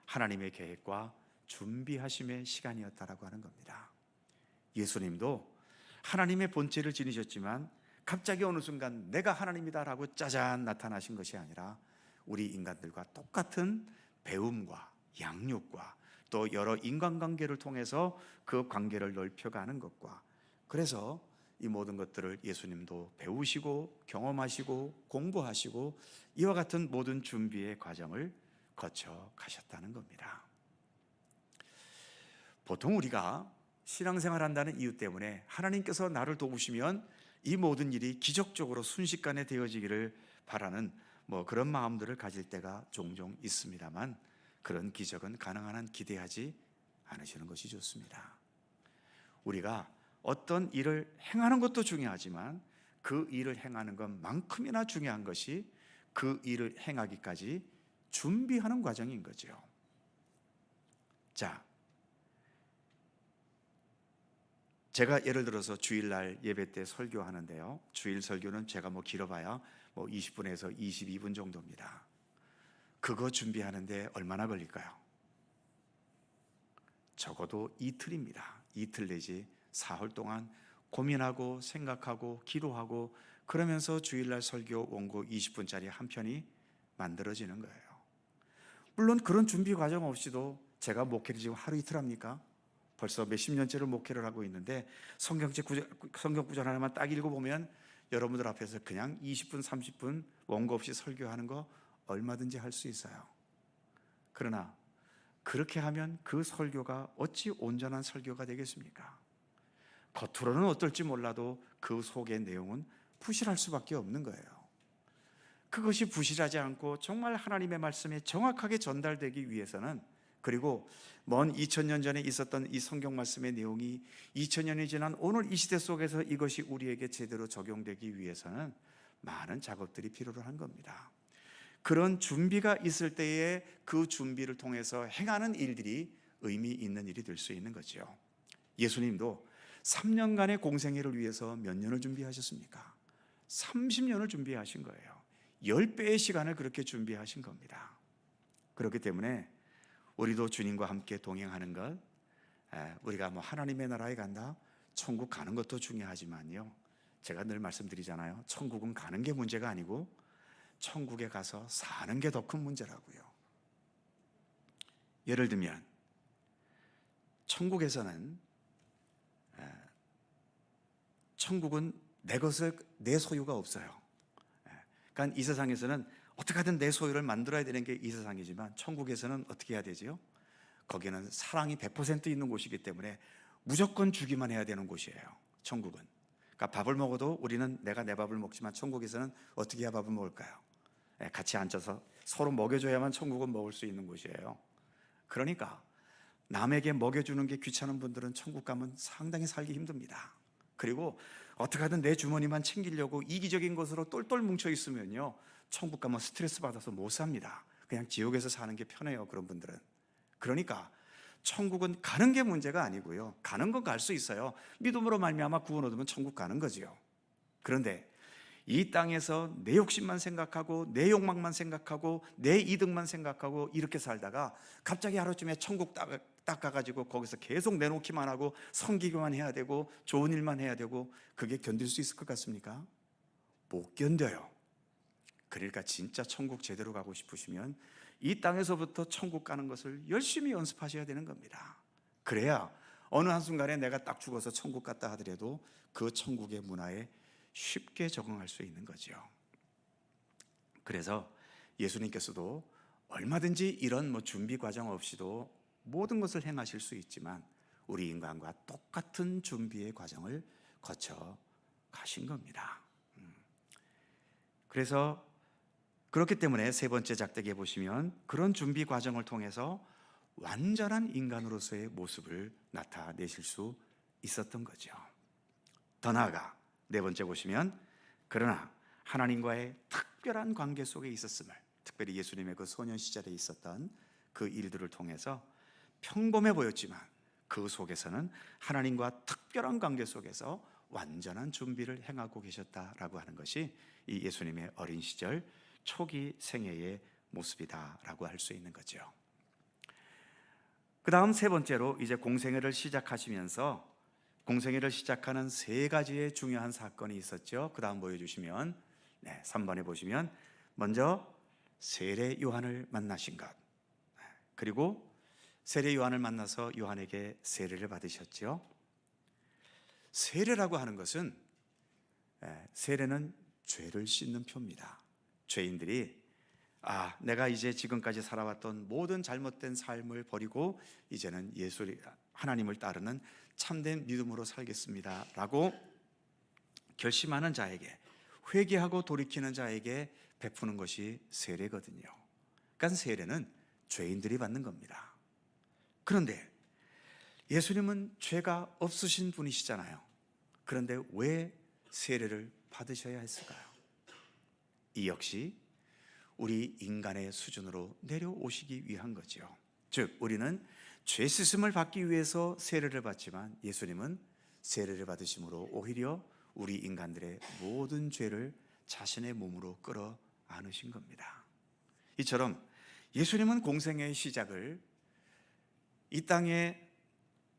하나님의 계획과 준비하심의 시간이었다라고 하는 겁니다. 예수님도 하나님의 본체를 지니셨지만 갑자기 어느 순간 내가 하나님이다라고 짜잔 나타나신 것이 아니라 우리 인간들과 똑같은 배움과 양육과 또 여러 인간관계를 통해서 그 관계를 넓혀가는 것과, 그래서 이 모든 것들을 예수님도 배우시고 경험하시고 공부하시고 이와 같은 모든 준비의 과정을 거쳐 가셨다는 겁니다. 보통 우리가 신앙생활 한다는 이유 때문에 하나님께서 나를 도우시면 이 모든 일이 기적적으로 순식간에 되어지기를 바라는 그런 마음들을 가질 때가 종종 있습니다만, 그런 기적은 가능한 한 기대하지 않으시는 것이 좋습니다. 우리가 어떤 일을 행하는 것도 중요하지만 그 일을 행하는 것만큼이나 중요한 것이 그 일을 행하기까지 준비하는 과정인 거죠. 자, 제가 예를 들어서 주일날 예배 때 설교하는데요, 주일 설교는 제가 길어봐야 20분에서 22분 정도입니다. 그거 준비하는데 얼마나 걸릴까요? 적어도 이틀입니다. 이틀 내지 사흘 동안 고민하고 생각하고 기도하고 그러면서 주일날 설교 원고 20분짜리 한 편이 만들어지는 거예요. 물론 그런 준비 과정 없이도 제가 목회를 지금 하루 이틀 합니까? 벌써 몇십 년째를 목회를 하고 있는데 성경 구절 하나만 딱 읽어보면 여러분들 앞에서 그냥 20분 30분 원고 없이 설교하는 거 얼마든지 할 수 있어요. 그러나 그렇게 하면 그 설교가 어찌 온전한 설교가 되겠습니까? 겉으로는 어떨지 몰라도 그 속의 내용은 부실할 수밖에 없는 거예요. 그것이 부실하지 않고 정말 하나님의 말씀에 정확하게 전달되기 위해서는, 그리고 먼 2000년 전에 있었던 이 성경 말씀의 내용이 2000년이 지난 오늘 이 시대 속에서 이것이 우리에게 제대로 적용되기 위해서는 많은 작업들이 필요로 한 겁니다. 그런 준비가 있을 때에 그 준비를 통해서 행하는 일들이 의미 있는 일이 될 수 있는 거죠. 예수님도 3년간의 공생애를 위해서 몇 년을 준비하셨습니까? 30년을 준비하신 거예요. 10배의 시간을 그렇게 준비하신 겁니다. 그렇기 때문에 우리도 주님과 함께 동행하는 것, 우리가 하나님의 나라에 간다, 천국 가는 것도 중요하지만요, 제가 늘 말씀드리잖아요. 천국은 가는 게 문제가 아니고 천국에 가서 사는 게 더 큰 문제라고요. 예를 들면 천국은 내 소유가 없어요. 그러니까 이 세상에서는 어떻게 하든 내 소유를 만들어야 되는 게 이 세상이지만 천국에서는 어떻게 해야 되죠? 거기는 사랑이 100% 있는 곳이기 때문에 무조건 주기만 해야 되는 곳이에요. 천국은. 그러니까 밥을 먹어도 우리는 내가 내 밥을 먹지만 천국에서는 어떻게 해야 밥을 먹을까요? 같이 앉아서 서로 먹여줘야만 천국은 먹을 수 있는 곳이에요. 그러니까 남에게 먹여주는 게 귀찮은 분들은 천국 가면 상당히 살기 힘듭니다. 그리고 어떻게 하든 내 주머니만 챙기려고 이기적인 것으로 똘똘 뭉쳐 있으면요, 천국 가면 스트레스 받아서 못 삽니다. 그냥 지옥에서 사는 게 편해요, 그런 분들은. 그러니까 천국은 가는 게 문제가 아니고요. 가는 건 갈 수 있어요. 믿음으로 말미암아 구원 얻으면 천국 가는 거지요. 그런데 이 땅에서 내 욕심만 생각하고 내 욕망만 생각하고 내 이득만 생각하고 이렇게 살다가 갑자기 하루쯤에 천국 딱 가가지고 거기서 계속 내놓기만 하고 섬기기만 해야 되고 좋은 일만 해야 되고, 그게 견딜 수 있을 것 같습니까? 못 견뎌요. 그러니까 진짜 천국 제대로 가고 싶으시면 이 땅에서부터 천국 가는 것을 열심히 연습하셔야 되는 겁니다. 그래야 어느 한순간에 내가 딱 죽어서 천국 갔다 하더라도 그 천국의 문화에 쉽게 적응할 수 있는 거죠. 그래서 예수님께서도 얼마든지 이런 준비 과정 없이도 모든 것을 행하실 수 있지만 우리 인간과 똑같은 준비의 과정을 거쳐 가신 겁니다. 그래서 그렇기 때문에 세 번째 작대기에 보시면 그런 준비 과정을 통해서 완전한 인간으로서의 모습을 나타내실 수 있었던 거죠. 더 나아가 네 번째 보시면, 그러나 하나님과의 특별한 관계 속에 있었음을, 특별히 예수님의 그 소년 시절에 있었던 그 일들을 통해서 평범해 보였지만 그 속에서는 하나님과 특별한 관계 속에서 완전한 준비를 행하고 계셨다라고 하는 것이 이 예수님의 어린 시절 초기 생애의 모습이다라고 할 수 있는 거죠. 그 다음 세 번째로 이제 공생애를 시작하시면서 공생애를 시작하는 세 가지의 중요한 사건이 있었죠. 그 다음 보여주시면 3번에 보시면 먼저 세례 요한을 만나신 것, 그리고 세례 요한을 만나서 요한에게 세례를 받으셨죠. 세례라고 하는 것은, 세례는 죄를 씻는 표입니다. 죄인들이 내가 이제 지금까지 살아왔던 모든 잘못된 삶을 버리고 이제는 하나님을 따르는 참된 믿음으로 살겠습니다 라고 결심하는 자에게, 회개하고 돌이키는 자에게 베푸는 것이 세례거든요. 그러니까 세례는 죄인들이 받는 겁니다. 그런데 예수님은 죄가 없으신 분이시잖아요. 그런데 왜 세례를 받으셔야 했을까요? 이 역시 우리 인간의 수준으로 내려오시기 위한 거죠. 즉 우리는 죄 씻음을 받기 위해서 세례를 받지만 예수님은 세례를 받으심으로 오히려 우리 인간들의 모든 죄를 자신의 몸으로 끌어 안으신 겁니다. 이처럼 예수님은 공생애의 시작을 이 땅에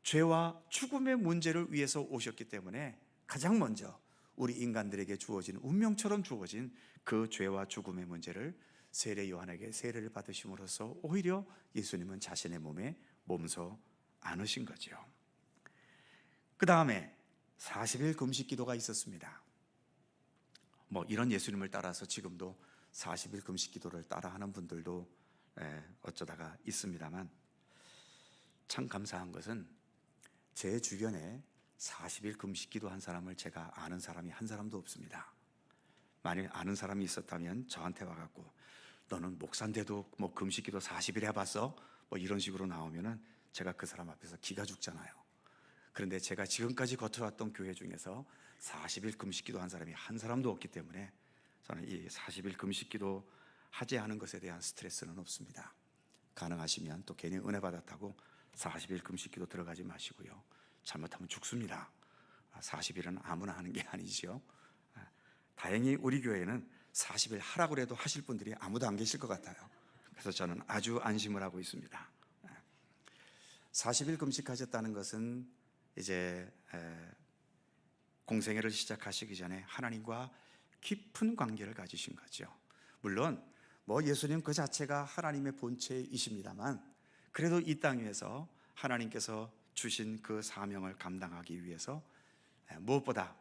죄와 죽음의 문제를 위해서 오셨기 때문에 가장 먼저 우리 인간들에게 주어진, 운명처럼 주어진 그 죄와 죽음의 문제를 세례 요한에게 세례를 받으심으로써 오히려 예수님은 자신의 몸에 몸소 안으신 거죠. 그 다음에 40일 금식 기도가 있었습니다. 이런 예수님을 따라서 지금도 40일 금식 기도를 따라하는 분들도 어쩌다가 있습니다만, 참 감사한 것은 제 주변에 40일 금식 기도한 사람을 제가 아는 사람이 한 사람도 없습니다. 만일 아는 사람이 있었다면 저한테 와갖고 너는 목사인데도 금식 기도 40일 해봤어? 이런 식으로 나오면은 제가 그 사람 앞에서 기가 죽잖아요. 그런데 제가 지금까지 거쳐왔던 교회 중에서 40일 금식 기도 한 사람이 한 사람도 없기 때문에 저는 이 40일 금식 기도 하지 않은 것에 대한 스트레스는 없습니다. 가능하시면 또 괜히 은혜 받았다고 40일 금식 기도 들어가지 마시고요. 잘못하면 죽습니다. 40일은 아무나 하는 게 아니죠. 다행히 우리 교회는 40일 하라고 해도 하실 분들이 아무도 안 계실 것 같아요. 그래서 저는 아주 안심을 하고 있습니다. 40일 금식하셨다는 것은 이제 공생애를 시작하시기 전에 하나님과 깊은 관계를 가지신 거죠. 물론 예수님 그 자체가 하나님의 본체이십니다만, 그래도 이 땅 위에서 하나님께서 주신 그 사명을 감당하기 위해서 무엇보다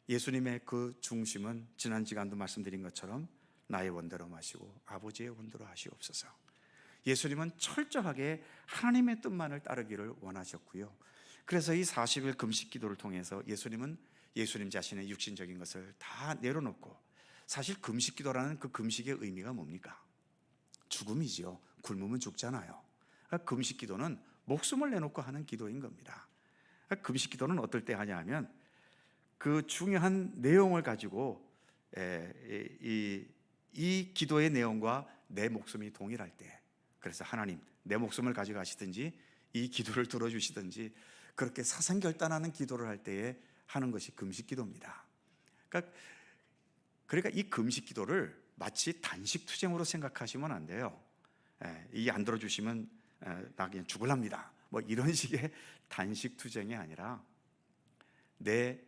예수님의 그 중심은 지난 시간도 말씀드린 것처럼 나의 원대로 마시고 아버지의 원대로 하시옵소서. 예수님은 철저하게 하나님의 뜻만을 따르기를 원하셨고요. 그래서 이 40일 금식 기도를 통해서 예수님은 예수님 자신의 육신적인 것을 다 내려놓고, 사실 금식 기도라는 그 금식의 의미가 뭡니까? 죽음이지요. 굶으면 죽잖아요. 그러니까 금식 기도는 목숨을 내놓고 하는 기도인 겁니다. 그러니까 금식 기도는 어떨 때 하냐면 그 중요한 내용을 가지고 이 기도의 내용과 내 목숨이 동일할 때, 그래서 하나님 내 목숨을 가져가시든지 이 기도를 들어주시든지 그렇게 사상결단하는 기도를 할 때에 하는 것이 금식기도입니다. 그러니까 이 금식기도를 마치 단식투쟁으로 생각하시면 안 돼요. 이 안 들어주시면 나 그냥 죽을랍니다, 뭐 이런 식의 단식투쟁이 아니라 내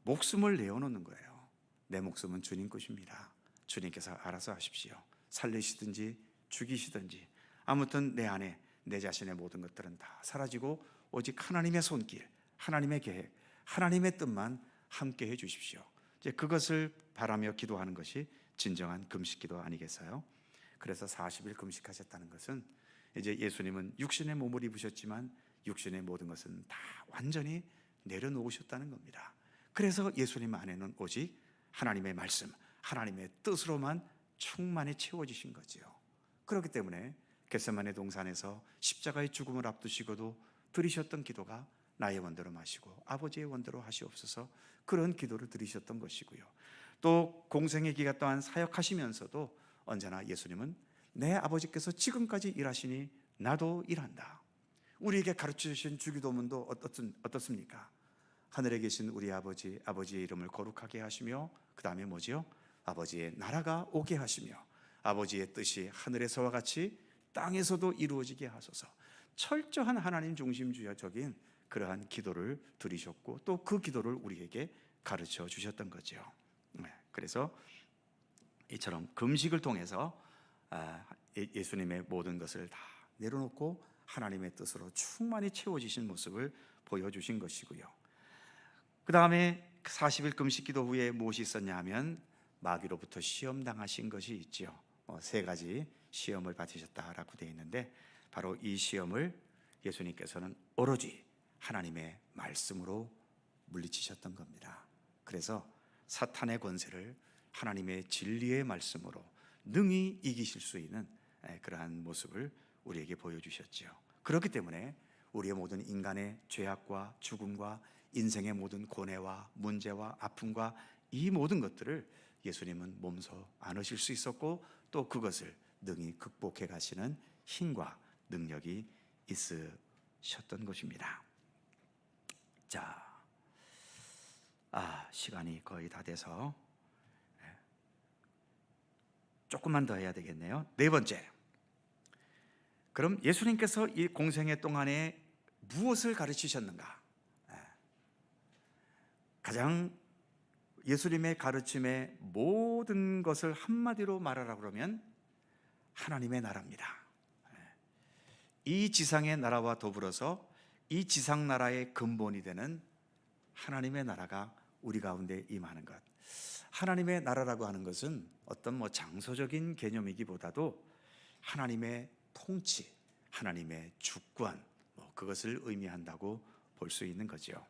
목숨을 내어놓는 거예요. 내 목숨은 주님 것입니다. 주님께서 알아서 하십시오. 살리시든지 죽이시든지 아무튼 내 안에 내 자신의 모든 것들은 다 사라지고 오직 하나님의 손길, 하나님의 계획, 하나님의 뜻만 함께 해 주십시오. 이제 그것을 바라며 기도하는 것이 진정한 금식기도 아니겠어요? 그래서 40일 금식하셨다는 것은 이제 예수님은 육신의 몸을 입으셨지만 육신의 모든 것은 다 완전히 내려놓으셨다는 겁니다. 그래서 예수님 안에는 오직 하나님의 말씀, 하나님의 뜻으로만 충만히 채워지신 거지요. 그렇기 때문에 겟세마네 동산에서 십자가의 죽음을 앞두시고도 드리셨던 기도가 나의 원대로 마시고 아버지의 원대로 하시옵소서, 그런 기도를 드리셨던 것이고요. 또 공생의 기간 동안 사역하시면서도 언제나 예수님은 내 아버지께서 지금까지 일하시니 나도 일한다. 우리에게 가르쳐 주신 주기도문도 어떻습니까? 하늘에 계신 우리 아버지, 아버지의 이름을 거룩하게 하시며 그 다음에 뭐지요? 아버지의 나라가 오게 하시며 아버지의 뜻이 하늘에서와 같이 땅에서도 이루어지게 하소서. 철저한 하나님 중심주의적인 그러한 기도를 드리셨고 또 그 기도를 우리에게 가르쳐 주셨던 거죠. 그래서 이처럼 금식을 통해서 예수님의 모든 것을 다 내려놓고 하나님의 뜻으로 충만히 채워지신 모습을 보여주신 것이고요. 그 다음에 40일 금식 기도 후에 무엇이 있었냐 하면 마귀로부터 시험 당하신 것이 있죠. 3가지 시험을 받으셨다라고 되어 있는데 바로 이 시험을 예수님께서는 오로지 하나님의 말씀으로 물리치셨던 겁니다. 그래서 사탄의 권세를 하나님의 진리의 말씀으로 능히 이기실 수 있는 그러한 모습을 우리에게 보여주셨죠. 그렇기 때문에 우리의 모든 인간의 죄악과 죽음과 인생의 모든 고뇌와 문제와 아픔과 이 모든 것들을 예수님은 몸소 안으실 수 있었고 또 그것을 능히 극복해 가시는 힘과 능력이 있으셨던 것입니다. 자, 시간이 거의 다 돼서 조금만 더 해야 되겠네요. 4번째, 그럼 예수님께서 이 공생애 동안에 무엇을 가르치셨는가? 가장 예수님의 가르침의 모든 것을 한마디로 말하라 그러면 하나님의 나라입니다. 이 지상의 나라와 더불어서 이 지상 나라의 근본이 되는 하나님의 나라가 우리 가운데 임하는 것. 하나님의 나라라고 하는 것은 어떤 장소적인 개념이기보다도 하나님의 통치, 하나님의 주권, 그것을 의미한다고 볼 수 있는 거죠.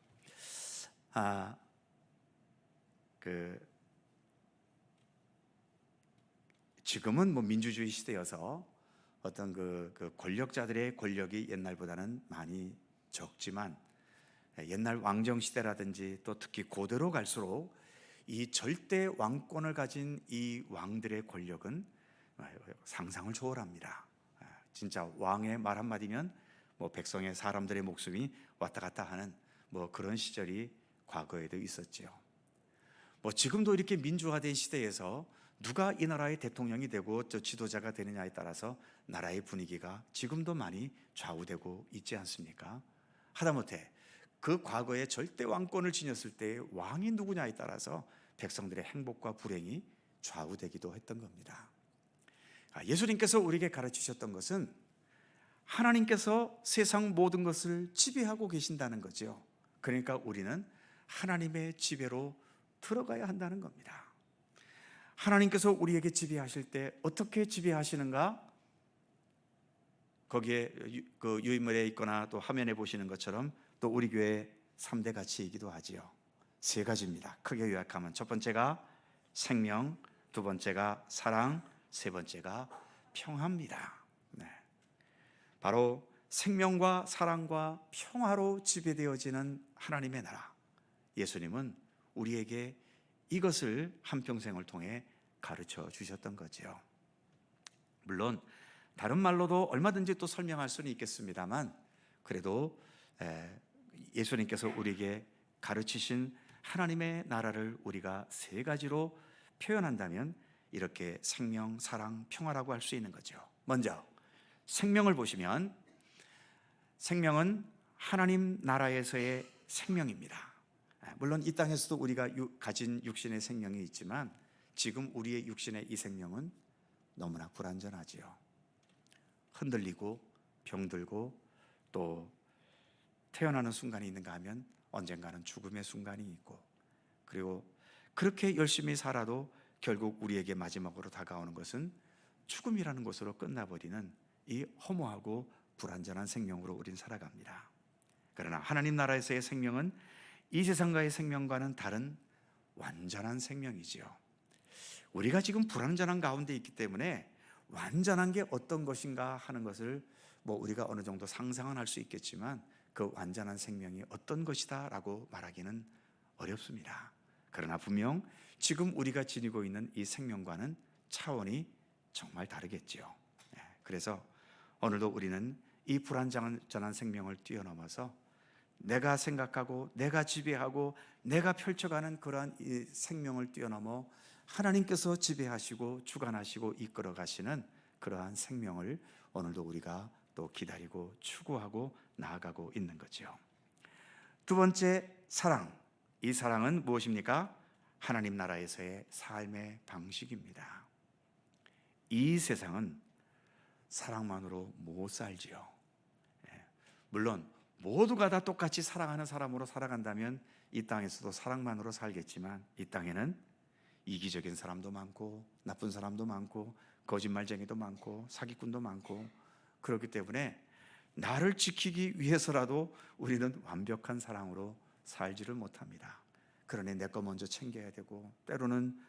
지금은 민주주의 시대여서 어떤 그 권력자들의 권력이 옛날보다는 많이 적지만 옛날 왕정 시대라든지 또 특히 고대로 갈수록 이 절대 왕권을 가진 이 왕들의 권력은 상상을 초월합니다. 진짜 왕의 말 한마디면 백성의 사람들의 목숨이 왔다 갔다 하는 그런 시절이 과거에도 있었지요. 지금도 이렇게 민주화된 시대에서 누가 이 나라의 대통령이 되고 저 지도자가 되느냐에 따라서 나라의 분위기가 지금도 많이 좌우되고 있지 않습니까? 하다못해 그 과거에 절대 왕권을 지녔을 때 왕이 누구냐에 따라서 백성들의 행복과 불행이 좌우되기도 했던 겁니다. 예수님께서 우리에게 가르치셨던 것은 하나님께서 세상 모든 것을 지배하고 계신다는 거죠. 그러니까 우리는 하나님의 지배로 들어가야 한다는 겁니다. 하나님께서 우리에게 지배하실 때 어떻게 지배하시는가? 거기에 그 유인물에 있거나 또 화면에 보시는 것처럼 또 우리 교회 3대 가치이기도 하지요. 3가지입니다. 크게 요약하면 첫 번째가 생명, 두 번째가 사랑, 세 번째가 평화입니다. 바로 생명과 사랑과 평화로 지배되어지는 하나님의 나라. 예수님은 우리에게 이것을 한평생을 통해 가르쳐 주셨던 거죠. 물론 다른 말로도 얼마든지 또 설명할 수는 있겠습니다만 그래도 예수님께서 우리에게 가르치신 하나님의 나라를 우리가 세 가지로 표현한다면 이렇게 생명, 사랑, 평화라고 할 수 있는 거죠. 먼저 생명을 보시면 생명은 하나님 나라에서의 생명입니다. 물론 이 땅에서도 우리가 가진 육신의 생명이 있지만 지금 우리의 육신의 이 생명은 너무나 불완전하지요. 흔들리고 병들고 또 태어나는 순간이 있는가 하면 언젠가는 죽음의 순간이 있고, 그리고 그렇게 열심히 살아도 결국 우리에게 마지막으로 다가오는 것은 죽음이라는 것으로 끝나버리는 이 허무하고 불완전한 생명으로 우린 살아갑니다. 그러나 하나님 나라에서의 생명은 이 세상과의 생명과는 다른 완전한 생명이지요. 우리가 지금 불완전한 가운데 있기 때문에 완전한 게 어떤 것인가 하는 것을 우리가 어느 정도 상상은 할 수 있겠지만 그 완전한 생명이 어떤 것이다 라고 말하기는 어렵습니다. 그러나 분명 지금 우리가 지니고 있는 이 생명과는 차원이 정말 다르겠지요. 그래서 오늘도 우리는 이 불완전한 생명을 뛰어넘어서 내가 생각하고 내가 지배하고 내가 펼쳐가는 그러한 이 생명을 뛰어넘어 하나님께서 지배하시고 주관하시고 이끌어 가시는 그러한 생명을 오늘도 우리가 또 기다리고 추구하고 나아가고 있는 거죠. 두 번째, 사랑. 이 사랑은 무엇입니까? 하나님 나라에서의 삶의 방식입니다. 이 세상은 사랑만으로 못 살지요. 물론 모두가 다 똑같이 사랑하는 사람으로 살아간다면 이 땅에서도 사랑만으로 살겠지만 이 땅에는 이기적인 사람도 많고 나쁜 사람도 많고 거짓말쟁이도 많고 사기꾼도 많고 그렇기 때문에 나를 지키기 위해서라도 우리는 완벽한 사랑으로 살지를 못합니다. 그러니 내 거 먼저 챙겨야 되고 때로는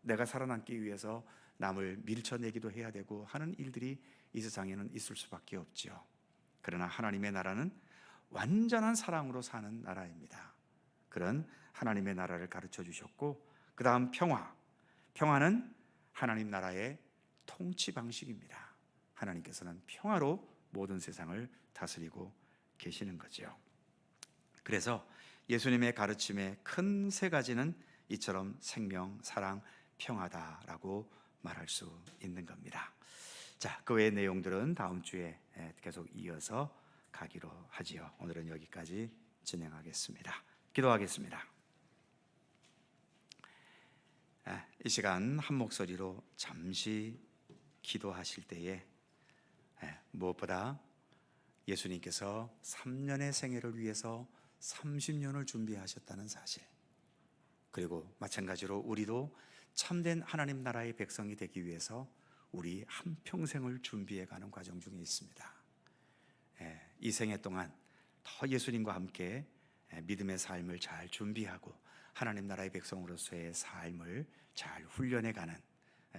내가 살아남기 위해서 남을 밀쳐내기도 해야 되고 하는 일들이 이 세상에는 있을 수밖에 없죠. 그러나 하나님의 나라는 완전한 사랑으로 사는 나라입니다. 그런 하나님의 나라를 가르쳐 주셨고, 그 다음 평화. 평화는 하나님 나라의 통치 방식입니다. 하나님께서는 평화로 모든 세상을 다스리고 계시는 거죠. 그래서 예수님의 가르침의 큰 세 가지는 이처럼 생명, 사랑, 평화다라고 말할 수 있는 겁니다. 자, 그 외의 내용들은 다음 주에 계속 이어서 가기로 하지요. 오늘은 여기까지 진행하겠습니다. 기도하겠습니다. 이 시간 한 목소리로 잠시 기도하실 때에 무엇보다 예수님께서 3년의 생애를 위해서 30년을 준비하셨다는 사실, 그리고 마찬가지로 우리도 참된 하나님 나라의 백성이 되기 위해서 우리 한평생을 준비해가는 과정 중에 있습니다. 이 생애 동안 더 예수님과 함께 믿음의 삶을 잘 준비하고 하나님 나라의 백성으로서의 삶을 잘 훈련해가는,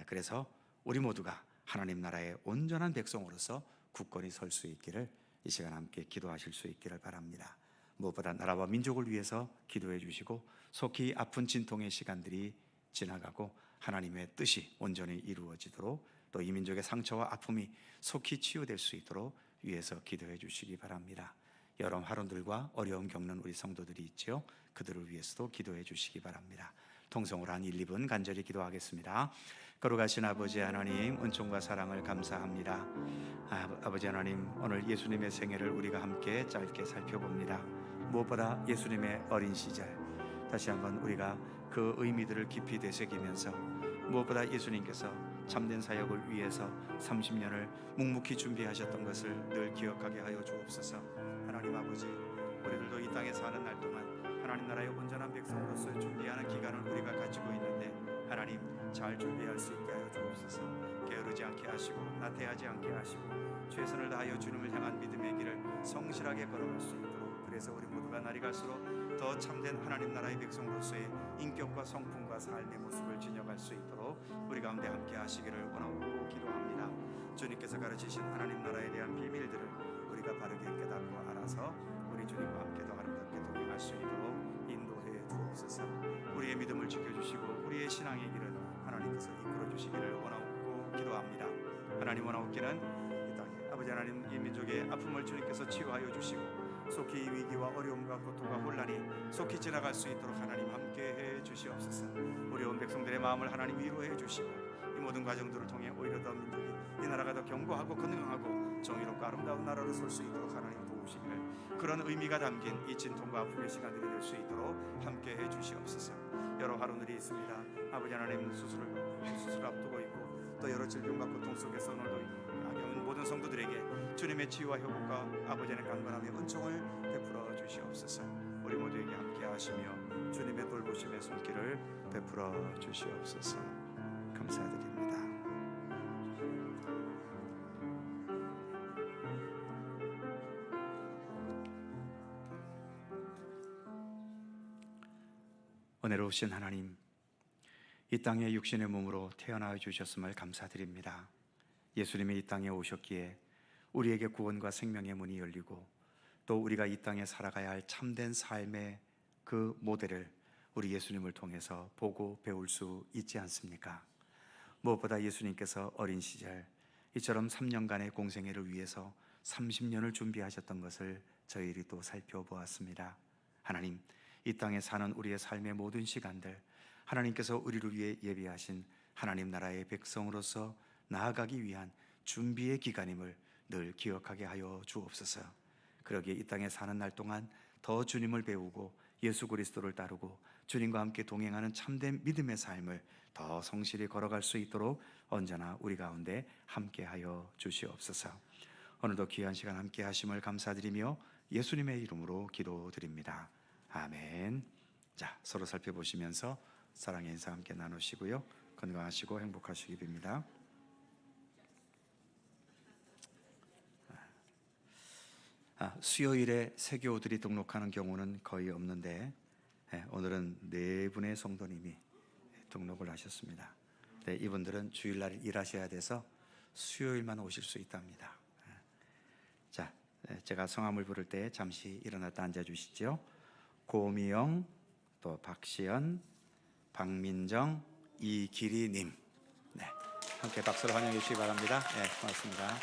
그래서 우리 모두가 하나님 나라의 온전한 백성으로서 굳건히 설 수 있기를 이 시간 함께 기도하실 수 있기를 바랍니다. 무엇보다 나라와 민족을 위해서 기도해 주시고 속히 아픈 진통의 시간들이 지나가고 하나님의 뜻이 온전히 이루어지도록 또 이 민족의 상처와 아픔이 속히 치유될 수 있도록 위해서 기도해 주시기 바랍니다. 여러 화론들과 어려움 겪는 우리 성도들이 있죠. 그들을 위해서도 기도해 주시기 바랍니다. 통성으로 한 1, 2분 간절히 기도하겠습니다. 거룩하신 아버지 하나님, 은총과 사랑을 감사합니다. 아버지 하나님, 오늘 예수님의 생애를 우리가 함께 짧게 살펴봅니다. 무엇보다 예수님의 어린 시절 다시 한번 우리가 그 의미들을 깊이 되새기면서 무엇보다 예수님께서 참된 사역을 위해서 30년을 묵묵히 준비하셨던 것을 늘 기억하게 하여 주옵소서. 하나님 아버지, 우리들도 이 땅에 사는 날 동안 하나님 나라의 온전한 백성으로서 준비하는 기간을 우리가 가지고 있는데 하나님 잘 준비할 수 있게 하여 주옵소서. 게으르지 않게 하시고 나태하지 않게 하시고 최선을 다하여 주님을 향한 믿음의 길을 성실하게 걸어갈 수 있도록, 그래서 우리 모두가 날이 갈수록 더 참된 하나님 나라의 백성으로서의 인격과 성품과 삶의 모습을 지녀갈 수 있도록 우리 가운데 함께 하시기를 원하고 기도합니다. 주님께서 가르치신 하나님 나라에 대한 비밀들을 우리가 바르게 깨닫고 알아서 우리 주님과 함께 더 아름답게 동행할 수 있도록 인도해 주옵소서. 우리의 믿음을 지켜주시고 우리의 신앙의 길은 하나님께서 이끌어 주시기를 원하고 기도합니다. 하나님 하나님 원하옵기는 이 땅에 아버지 하나님 이 민족의 아픔을 주님께서 치유하여 주시고 속히 이 위기와 어려움과 고통과 혼란이 속히 지나갈 수 있도록 하나님 함께해 주시옵소서. 어려운 백성들의 마음을 하나님 위로해 주시고 이 모든 과정들을 통해 오히려 더 민족이 이 나라가 더 견고하고 건강하고 정의롭고 아름다운 나라로 설 수 있도록 하나님 도우시기를 그런 의미가 담긴 이 진통과 아픔의 시간들이 될 수 있도록 함께해 주시옵소서. 여러 하루들이 있습니다. 아버지 하나님 수술을 앞두고 있고 또 여러 질병과 고통 속에서 오늘도 악영은 모든 성도들에게 주님의 치유와 회복과 아버지 하나님 강건함의 은총을 베풀어 주시옵소서. 우리 모두에게 함께 하시며 주님의 돌보심의 손길을 베풀어 주시옵소서. 감사드립니다. 은혜로우신 하나님, 이 땅에 육신의 몸으로 태어나 주셨음을 감사드립니다. 예수님이 이 땅에 오셨기에 우리에게 구원과 생명의 문이 열리고 또 우리가 이 땅에 살아가야 할 참된 삶의 그 모델을 우리 예수님을 통해서 보고 배울 수 있지 않습니까? 무엇보다 예수님께서 어린 시절 이처럼 3년간의 공생애를 위해서 30년을 준비하셨던 것을 저희들이 또 살펴보았습니다. 하나님, 이 땅에 사는 우리의 삶의 모든 시간들 하나님께서 우리를 위해 예비하신 하나님 나라의 백성으로서 나아가기 위한 준비의 기간임을 늘 기억하게 하여 주옵소서. 그러기에 이 땅에 사는 날 동안 더 주님을 배우고 예수 그리스도를 따르고 주님과 함께 동행하는 참된 믿음의 삶을 더 성실히 걸어갈 수 있도록 언제나 우리 가운데 함께하여 주시옵소서. 오늘도 귀한 시간 함께 하심을 감사드리며 예수님의 이름으로 기도드립니다. 아멘. 자, 서로 살펴보시면서 사랑의 인사 함께 나누시고요. 건강하시고 행복하시기 빕니다. 수요일에 세교들이 등록하는 경우는 거의 없는데 오늘은 4분의 성도님이 등록을 하셨습니다. 네, 이분들은 주일날 일하셔야 돼서 수요일만 오실 수 있답니다. 자, 제가 성함을 부를 때 잠시 일어났다 앉아주시죠. 고미영, 또 박시연, 박민정, 이기리님, 네, 함께 박수로 환영해 주시기 바랍니다. 네, 고맙습니다.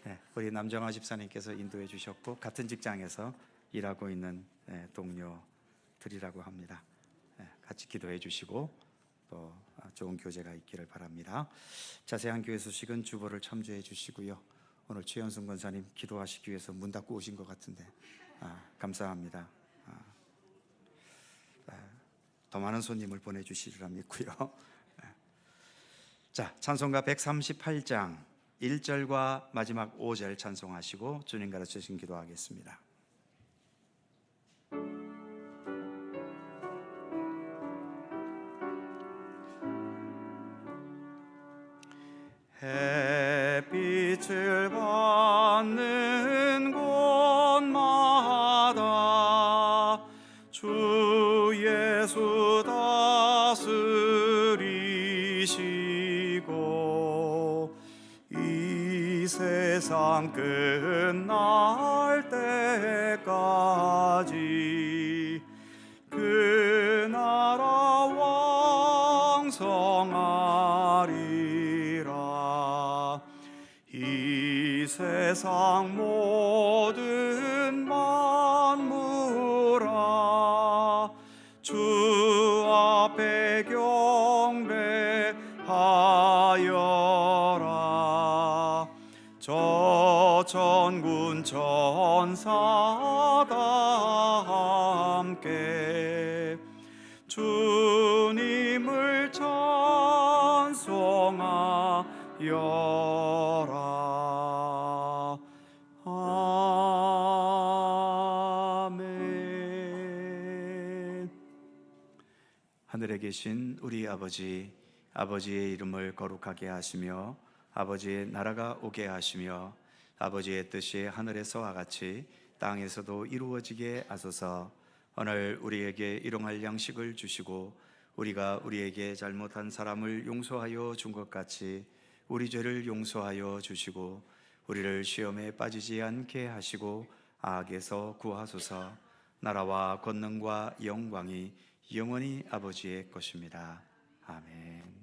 네, 우리 남정화 집사님께서 인도해 주셨고 같은 직장에서 일하고 있는 동료들이라고 합니다. 네, 같이 기도해 주시고 또 좋은 교제가 있기를 바랍니다. 자세한 교회 소식은 주보를 첨부해 주시고요. 오늘 최현승 권사님 기도하시기 위해서 문 닫고 오신 것 같은데 감사합니다. 더 많은 손님을 보내주시리라 믿고요. 자, 찬송가 138장 1절과 마지막 5절 찬송하시고 주님 가르치신 기도하겠습니다. 햇빛을 받는 곳마다 주 예수 다스리시고 이 세상 끝날 때까지 그 나라 왕성하리라. 이 세상 모든 만물아 주 앞에 경배하여라. 저 천군 천사다 함께 주님을 찬송하여라. 아멘. 하늘에 계신 우리 아버지, 아버지의 이름을 거룩하게 하시며 아버지의 나라가 오게 하시며 아버지의 뜻이 하늘에서와 같이 땅에서도 이루어지게 하소서. 오늘 우리에게 일용할 양식을 주시고 우리가 우리에게 잘못한 사람을 용서하여 준 것 같이 우리 죄를 용서하여 주시고 우리를 시험에 빠지지 않게 하시고 악에서 구하소서. 나라와 권능과 영광이 영원히 아버지의 것입니다. 아멘.